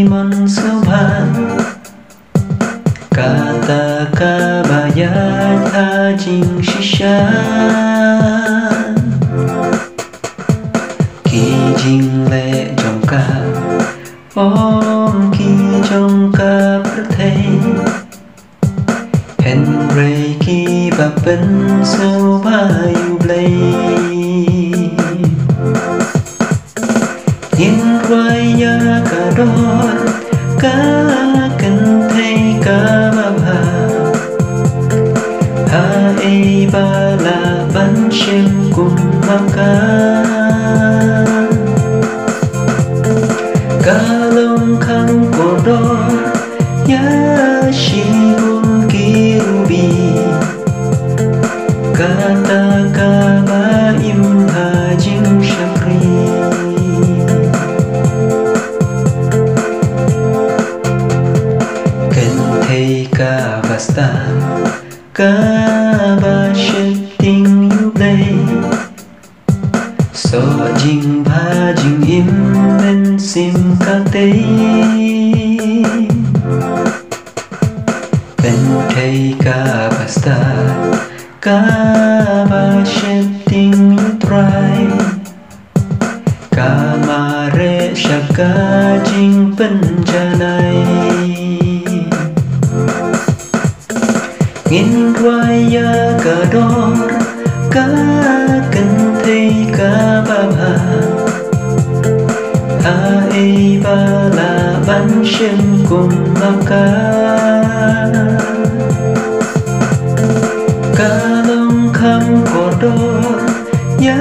mon soban kata kabayat hajing shishan kijing le jongka om ki jongka perthei henry ki bapen so bayu blei in raya kador ka kan thei ka ba ha e ba la ban shem kum maka kalong khang kodor ya shigun kirubi kata kaba im hajing syafri kenthei ka basta ka ba shetting you play so jing ba jing im men sim ka tei kenthei ka basta ka ba shetting you try ka mare shaka jing penjanai in raya kador ka kan thei ka ba ha e ba la ban shem kum maka kalong kham kodor ya